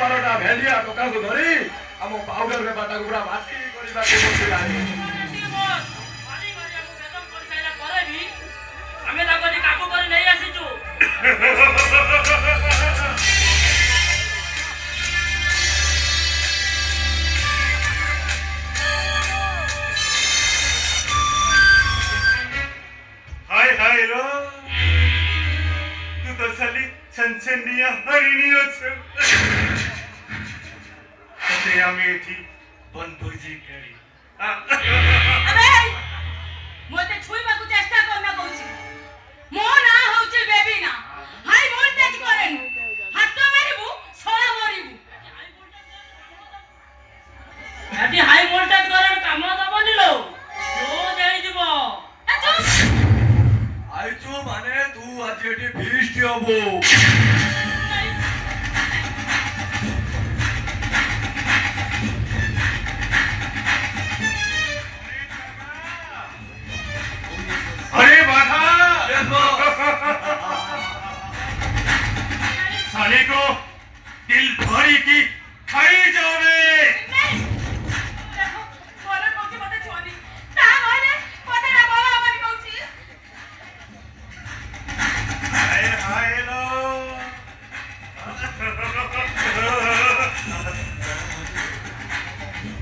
12ଟା ଭେଣ୍ଡିଆ ଟୋକାକୁ ଧରି ଆମ ପାଉଡର ବେପାରଟାକୁ ପୁରା ମାଟି କରିବାକୁ ବସିଲାଣି। ଆମେ ତାକୁ ଏଠି କାବୁ କରି ନେଇ ଆସିଛୁ। हाय हाय रो तू तो साली छनछनिया हरिणी আছে ते আমি এটি বনভোজি করি। আবে মতে ছুইବାକୁ চেষ্টা করনা কইছি। মো না হচ্ছে বেবি না। হাই ভোল্টেজ করেন। হাত মারিবু ছড়া মরিবু। এটি হাই ভোল্টেজ করেন কাম দবনি লো। জো দেই দিব। আইছো মানে তু আজ এটি ফিস্ট হবো।